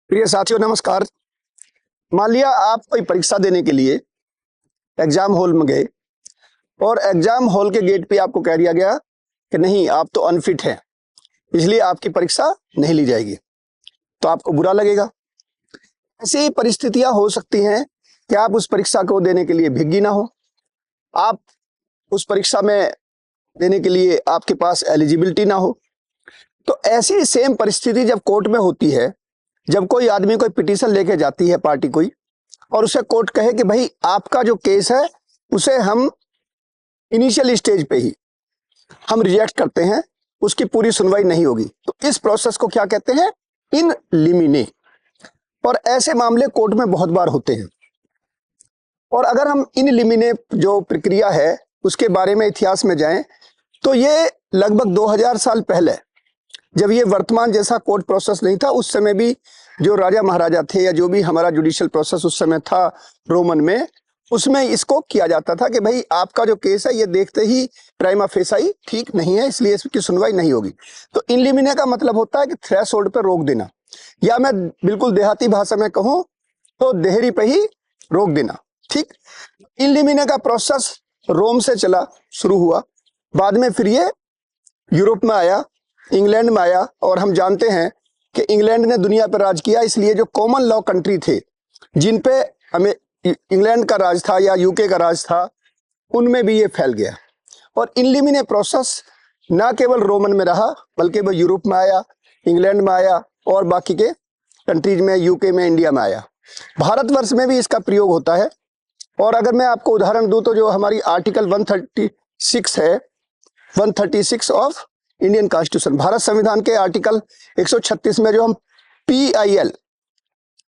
प्रिय साथियों नमस्कार। मान लिया आप कोई परीक्षा देने के लिए एग्जाम हॉल में गए और एग्जाम हॉल के गेट पे आपको कह दिया गया कि नहीं, आप तो अनफिट हैं, इसलिए आपकी परीक्षा नहीं ली जाएगी। तो आपको बुरा लगेगा। ऐसी परिस्थितियां हो सकती हैं कि आप उस परीक्षा को देने के लिए भिग्गी ना हो, आप उस परीक्षा में देने के लिए आपके पास एलिजिबिलिटी ना हो। तो ऐसी सेम परिस्थिति जब कोर्ट में होती है, जब कोई आदमी कोई पिटीशन लेके जाती है पार्टी कोई, और उसे कोर्ट कहे कि भाई आपका जो केस है उसे हम इनिशियल स्टेज पे ही हम रिजेक्ट करते हैं, उसकी पूरी सुनवाई नहीं होगी, तो इस प्रोसेस को क्या कहते हैं? इन लिमिने। और ऐसे मामले कोर्ट में बहुत बार होते हैं। और अगर हम इन लिमिने जो प्रक्रिया है उसके बारे में इतिहास में जाएं तो ये लगभग 2000 साल पहले, जब ये वर्तमान जैसा कोर्ट प्रोसेस नहीं था, उस समय भी जो राजा महाराजा थे या जो भी हमारा जुडिशियल प्रोसेस उस समय था रोमन में, उसमें इसको किया जाता था कि भाई आपका जो केस है ये देखते ही प्राइमा फेसाई ठीक नहीं है, इसलिए इसकी सुनवाई नहीं होगी। तो इन लिमिने का मतलब होता है कि थ्रेशोल्ड पर रोक देना, या मैं बिल्कुल देहाती भाषा में कहूं तो देहरी पे ही रोक देना। ठीक, इन लिमिने का प्रोसेस रोम से चला शुरू हुआ, बाद में फिर ये यूरोप में आया, इंग्लैंड में आया। और हम जानते हैं कि इंग्लैंड ने दुनिया पर राज किया, इसलिए जो कॉमन लॉ कंट्री थे जिन पे हमें इंग्लैंड का राज था या यूके का राज था, उनमें भी ये फैल गया। और इन लिमिने प्रोसेस ना केवल रोमन में रहा बल्कि वो यूरोप में आया, इंग्लैंड में आया और बाकी के कंट्रीज में, यूके में, इंडिया में आया। भारतवर्ष में भी इसका प्रयोग होता है। और अगर मैं आपको उदाहरण दूं तो जो हमारी आर्टिकल 136 है, 136 ऑफ इंडियन कॉन्स्टिट्यूशन, भारत संविधान के आर्टिकल 136 में जो हम PIL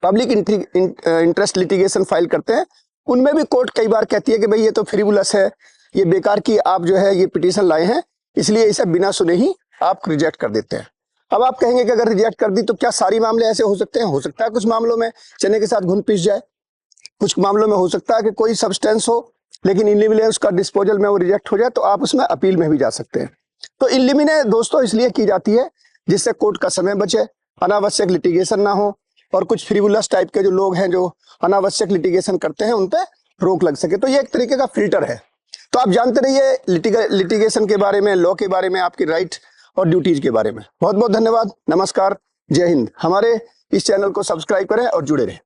public interest litigation file करते हैं, उनमें भी कोर्ट कई बार कहती है कि भाई ये तो फ्रीवुलस है, ये बेकार की आप जो है ये पिटीशन लाए हैं, इसलिए इसे बिना सुने ही आप रिजेक्ट कर देते हैं। अब आप कहेंगे कि अगर रिजेक्ट कर दी तो क्या सारी मामले ऐसे हो सकते हैं? हो सकता है कुछ मामलों में चने के साथ घुन पिस जाए, कुछ मामलों में हो सकता है कि कोई सब्सटेंस हो लेकिन इनलिमिने उसका डिस्पोजल में वो रिजेक्ट हो जाए, तो आप उसमें अपील में भी जा सकते हैं। तो इनलिमिने दोस्तों इसलिए की जाती है जिससे कोर्ट का समय बचे, अनावश्यक लिटिगेशन ना हो, और कुछ फ्रीवुलस टाइप के जो लोग हैं जो अनावश्यक लिटिगेशन करते हैं उन पे रोक लग सके। तो ये एक तरीके का फिल्टर है। तो आप जानते रहिए लिटिगेशन के बारे में, लॉ के बारे में, आपकी राइट और ड्यूटीज के बारे में। बहुत बहुत धन्यवाद, नमस्कार, जय हिंद। हमारे इस चैनल को सब्सक्राइब करें और जुड़े रहें।